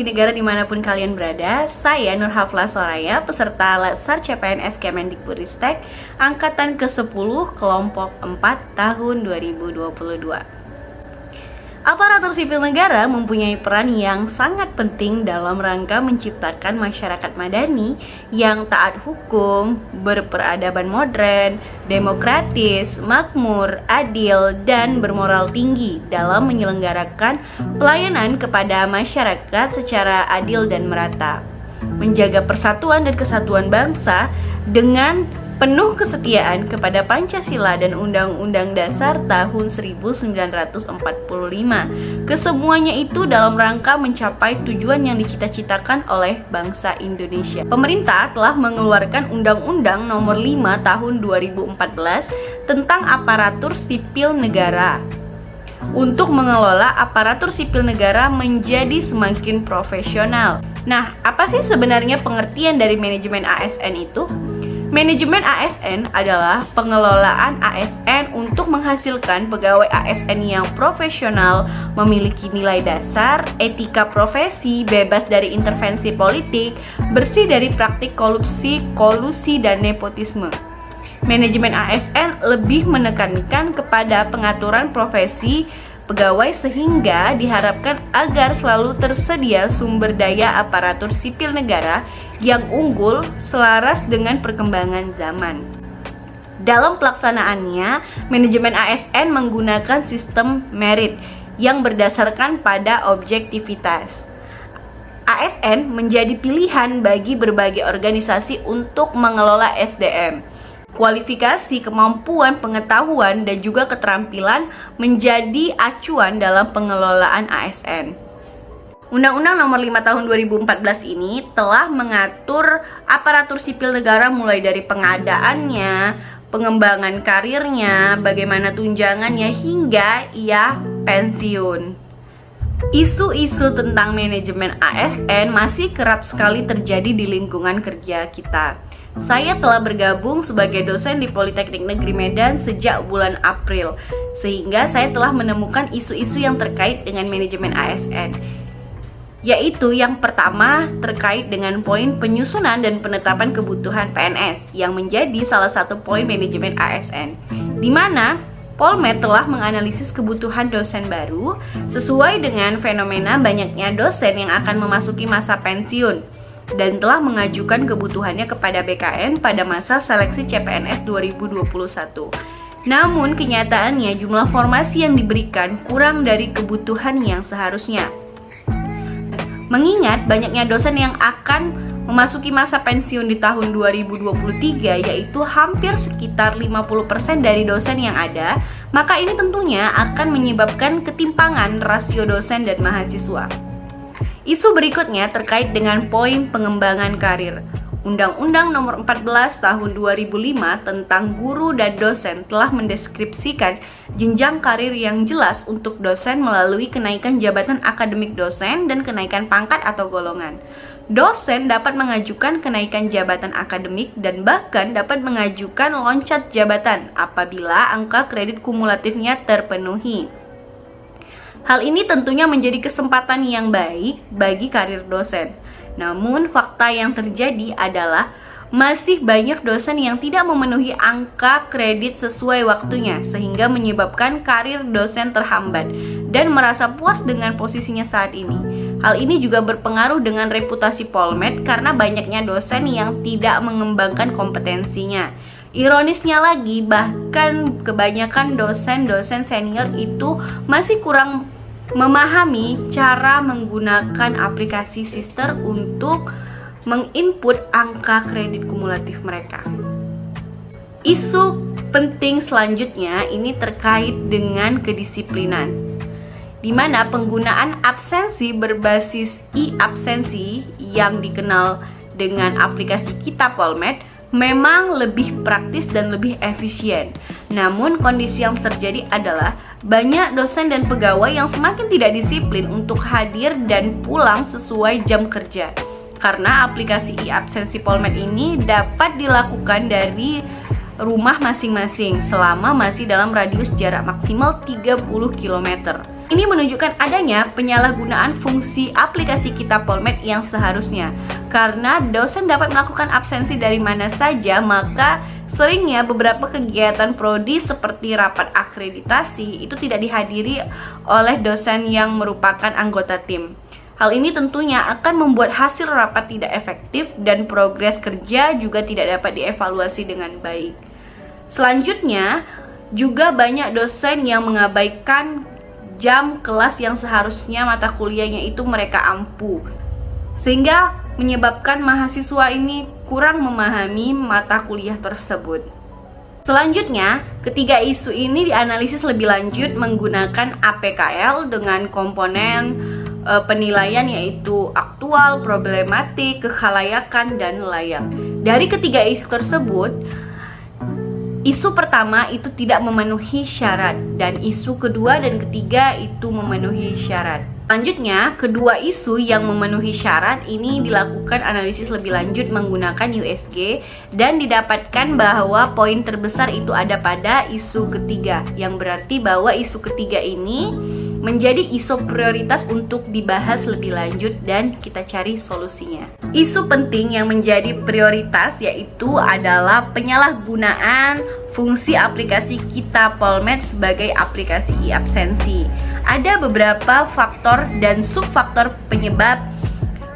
di negara dimanapun kalian berada. Saya Nur Hafla Soraya, peserta Latsar CPNS Kemendikbudristek Angkatan ke-10 Kelompok 4 tahun 2022. Aparatur sipil negara mempunyai peran yang sangat penting dalam rangka menciptakan masyarakat madani yang taat hukum, berperadaban modern, demokratis, makmur, adil, dan bermoral tinggi dalam menyelenggarakan pelayanan kepada masyarakat secara adil dan merata, menjaga persatuan dan kesatuan bangsa dengan penuh kesetiaan kepada Pancasila dan Undang-Undang Dasar tahun 1945. Kesemuanya itu dalam rangka mencapai tujuan yang dicita-citakan oleh bangsa Indonesia. Pemerintah telah mengeluarkan Undang-Undang Nomor 5 Tahun 2014 tentang aparatur sipil negara untuk mengelola aparatur sipil negara menjadi semakin profesional. Nah, apa sih sebenarnya pengertian dari manajemen ASN itu? Manajemen ASN adalah pengelolaan ASN untuk menghasilkan pegawai ASN yang profesional, memiliki nilai dasar, etika profesi, bebas dari intervensi politik, bersih dari praktik korupsi, kolusi, dan nepotisme. Manajemen ASN lebih menekankan kepada pengaturan profesi pegawai sehingga diharapkan agar selalu tersedia sumber daya aparatur sipil negara yang unggul selaras dengan perkembangan zaman. Dalam pelaksanaannya, manajemen ASN menggunakan sistem merit yang berdasarkan pada objektivitas. ASN menjadi pilihan bagi berbagai organisasi untuk mengelola SDM. Kualifikasi, kemampuan, pengetahuan, dan juga keterampilan menjadi acuan dalam pengelolaan ASN. Undang-Undang Nomor 5 Tahun 2014 ini telah mengatur aparatur sipil negara mulai dari pengadaannya, pengembangan karirnya, bagaimana tunjangannya, hingga ia pensiun. Isu-isu tentang manajemen ASN masih kerap sekali terjadi di lingkungan kerja kita. Saya telah bergabung sebagai dosen di Politeknik Negeri Medan sejak bulan April, sehingga saya telah menemukan isu-isu yang terkait dengan manajemen ASN, yaitu yang pertama terkait dengan poin penyusunan dan penetapan kebutuhan PNS yang menjadi salah satu poin manajemen ASN, di mana Polmed telah menganalisis kebutuhan dosen baru sesuai dengan fenomena banyaknya dosen yang akan memasuki masa pensiun dan telah mengajukan kebutuhannya kepada BKN pada masa seleksi CPNS 2021. Namun kenyataannya jumlah formasi yang diberikan kurang dari kebutuhan yang seharusnya. Mengingat banyaknya dosen yang akan memasuki masa pensiun di tahun 2023, yaitu hampir sekitar 50% dari dosen yang ada, maka ini tentunya akan menyebabkan ketimpangan rasio dosen dan mahasiswa. Isu berikutnya terkait dengan poin pengembangan karir. Undang-Undang Nomor 14 Tahun 2005 tentang guru dan dosen telah mendeskripsikan jenjang karir yang jelas untuk dosen melalui kenaikan jabatan akademik dosen dan kenaikan pangkat atau golongan. Dosen dapat mengajukan kenaikan jabatan akademik dan bahkan dapat mengajukan loncat jabatan apabila angka kredit kumulatifnya terpenuhi. Hal ini tentunya menjadi kesempatan yang baik bagi karir dosen. Namun fakta yang terjadi adalah masih banyak dosen yang tidak memenuhi angka kredit sesuai waktunya, sehingga menyebabkan karir dosen terhambat dan merasa puas dengan posisinya saat ini. Hal ini juga berpengaruh dengan reputasi Polmed karena banyaknya dosen yang tidak mengembangkan kompetensinya. Ironisnya lagi, bahkan kebanyakan dosen-dosen senior itu masih kurang memahami cara menggunakan aplikasi Sister untuk menginput angka kredit kumulatif mereka. Isu penting selanjutnya ini terkait dengan kedisiplinan, di mana penggunaan absensi berbasis e-absensi yang dikenal dengan aplikasi Kita Polmed memang lebih praktis dan lebih efisien. Namun kondisi yang terjadi adalah banyak dosen dan pegawai yang semakin tidak disiplin untuk hadir dan pulang sesuai jam kerja. Karena aplikasi e-absensi Polmed ini dapat dilakukan dari rumah masing-masing selama masih dalam radius jarak maksimal 30 km. Ini menunjukkan adanya penyalahgunaan fungsi aplikasi Kita Polmed yang seharusnya. Karena dosen dapat melakukan absensi dari mana saja, maka seringnya beberapa kegiatan prodi seperti rapat akreditasi itu tidak dihadiri oleh dosen yang merupakan anggota tim. Hal ini tentunya akan membuat hasil rapat tidak efektif dan progres kerja juga tidak dapat dievaluasi dengan baik. Selanjutnya, juga banyak dosen yang mengabaikan jam kelas yang seharusnya mata kuliahnya itu mereka ampu, sehingga menyebabkan mahasiswa ini kurang memahami mata kuliah tersebut. Selanjutnya, ketiga isu ini dianalisis lebih lanjut menggunakan APKL dengan komponen penilaian yaitu aktual, problematik, kekhalayakan, dan layak. Dari ketiga isu tersebut, isu pertama itu tidak memenuhi syarat, dan isu kedua dan ketiga itu memenuhi syarat. Selanjutnya, kedua isu yang memenuhi syarat ini dilakukan analisis lebih lanjut menggunakan USG, dan didapatkan bahwa poin terbesar itu ada pada isu ketiga, yang berarti bahwa isu ketiga ini menjadi isu prioritas untuk dibahas lebih lanjut dan kita cari solusinya. Isu penting yang menjadi prioritas yaitu adalah penyalahgunaan fungsi aplikasi Kita Polmed sebagai aplikasi e-absensi. Ada beberapa faktor dan subfaktor penyebab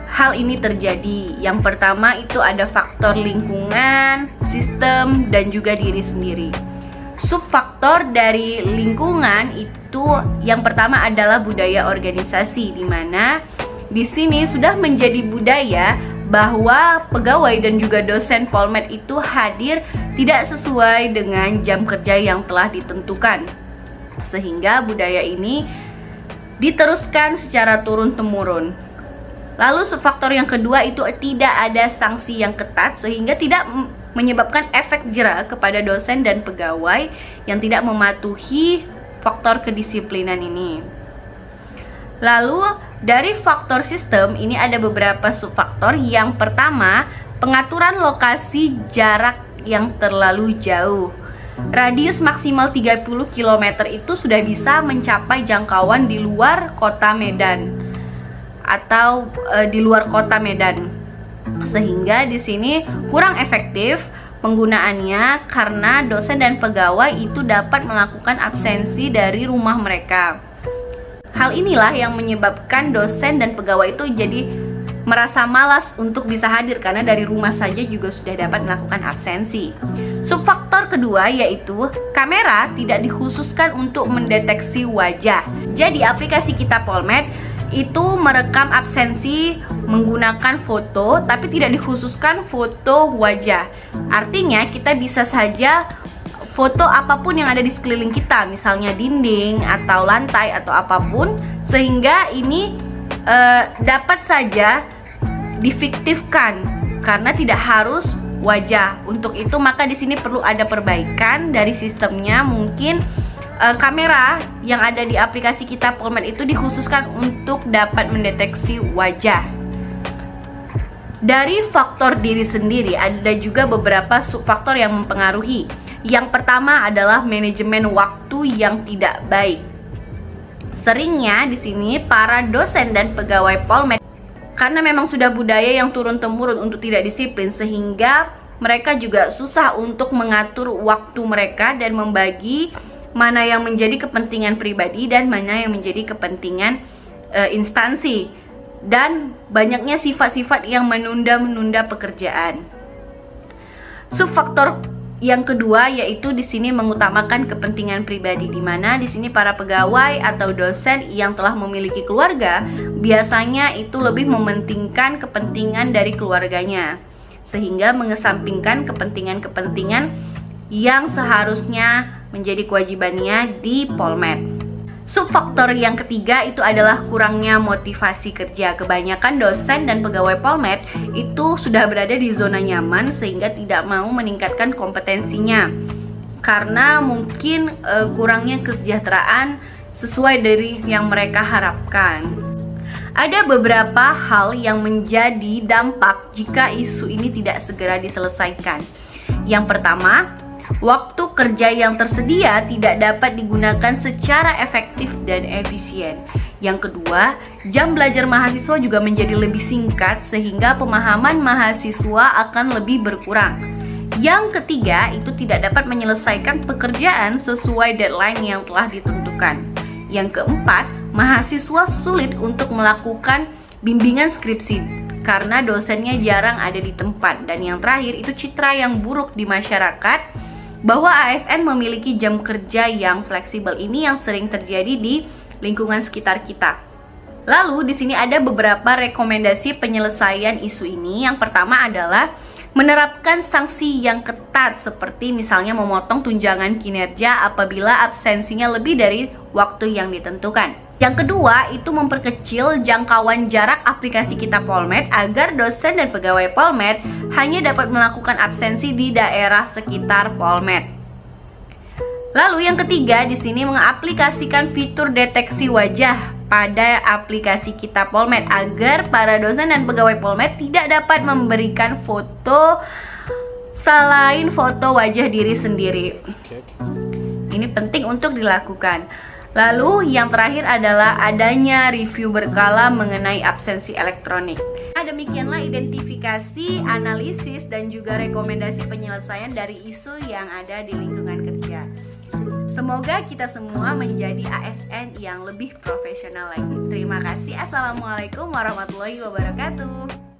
hal ini terjadi. Yang pertama itu ada faktor lingkungan, sistem, dan juga diri sendiri. Subfaktor dari lingkungan itu yang pertama adalah budaya organisasi, di mana di sini sudah menjadi budaya bahwa pegawai dan juga dosen Polmed itu hadir tidak sesuai dengan jam kerja yang telah ditentukan, sehingga budaya ini diteruskan secara turun-temurun. Lalu subfaktor yang kedua itu tidak ada sanksi yang ketat, sehingga tidak menyebabkan efek jera kepada dosen dan pegawai yang tidak mematuhi faktor kedisiplinan ini. Lalu dari faktor sistem ini ada beberapa subfaktor. Yang pertama, pengaturan lokasi jarak yang terlalu jauh. Radius maksimal 30 km itu sudah bisa mencapai jangkauan di luar kota Medan atau di luar kota Medan. Sehingga di sini kurang efektif penggunaannya karena dosen dan pegawai itu dapat melakukan absensi dari rumah mereka. Hal inilah yang menyebabkan dosen dan pegawai itu jadi merasa malas untuk bisa hadir karena dari rumah saja juga sudah dapat melakukan absensi. Subfaktor kedua yaitu kamera tidak dikhususkan untuk mendeteksi wajah. Jadi aplikasi Kita Polmed itu merekam absensi menggunakan foto, tapi tidak dikhususkan foto wajah. Artinya kita bisa saja foto apapun yang ada di sekeliling kita, misalnya dinding atau lantai atau apapun, sehingga ini dapat saja difiktifkan karena tidak harus wajah. Untuk itu maka di sini perlu ada perbaikan dari sistemnya. Mungkin kamera yang ada di aplikasi Kita Polmed itu dikhususkan untuk dapat mendeteksi wajah. Dari faktor diri sendiri ada juga beberapa subfaktor yang mempengaruhi. Yang pertama adalah manajemen waktu yang tidak baik. Seringnya di sini para dosen dan pegawai Polmed karena memang sudah budaya yang turun-temurun untuk tidak disiplin, sehingga mereka juga susah untuk mengatur waktu mereka dan membagi mana yang menjadi kepentingan pribadi dan mana yang menjadi kepentingan instansi, dan banyaknya sifat-sifat yang menunda-menunda pekerjaan. Subfaktor yang kedua yaitu di sini mengutamakan kepentingan pribadi, di mana di sini para pegawai atau dosen yang telah memiliki keluarga biasanya itu lebih mementingkan kepentingan dari keluarganya, sehingga mengesampingkan kepentingan-kepentingan yang seharusnya menjadi kewajibannya di Polmed. Subfaktor yang ketiga itu adalah kurangnya motivasi kerja. Kebanyakan dosen dan pegawai Polmed itu sudah berada di zona nyaman sehingga tidak mau meningkatkan kompetensinya karena mungkin kurangnya kesejahteraan sesuai dari yang mereka harapkan. Ada beberapa hal yang menjadi dampak jika isu ini tidak segera diselesaikan. Yang pertama, waktu kerja yang tersedia tidak dapat digunakan secara efektif dan efisien. Yang kedua, jam belajar mahasiswa juga menjadi lebih singkat sehingga pemahaman mahasiswa akan lebih berkurang. Yang ketiga, itu tidak dapat menyelesaikan pekerjaan sesuai deadline yang telah ditentukan. Yang keempat, mahasiswa sulit untuk melakukan bimbingan skripsi karena dosennya jarang ada di tempat. Dan yang terakhir itu citra yang buruk di masyarakat bahwa ASN memiliki jam kerja yang fleksibel. Ini yang sering terjadi di lingkungan sekitar kita. Lalu di sini ada beberapa rekomendasi penyelesaian isu ini. Yang pertama adalah menerapkan sanksi yang ketat seperti misalnya memotong tunjangan kinerja apabila absensinya lebih dari waktu yang ditentukan. Yang kedua, itu memperkecil jangkauan jarak aplikasi Kita Polmed agar dosen dan pegawai Polmed hanya dapat melakukan absensi di daerah sekitar Polmed. Lalu yang ketiga, di sini mengaplikasikan fitur deteksi wajah pada aplikasi Kita Polmed agar para dosen dan pegawai Polmed tidak dapat memberikan foto selain foto wajah diri sendiri. Ini penting untuk dilakukan. Lalu yang terakhir adalah adanya review berkala mengenai absensi elektronik. Nah, demikianlah identifikasi, analisis, dan juga rekomendasi penyelesaian dari isu yang ada di lingkungan kerja. Semoga kita semua menjadi ASN yang lebih profesional lagi. Terima kasih. Assalamualaikum warahmatullahi wabarakatuh.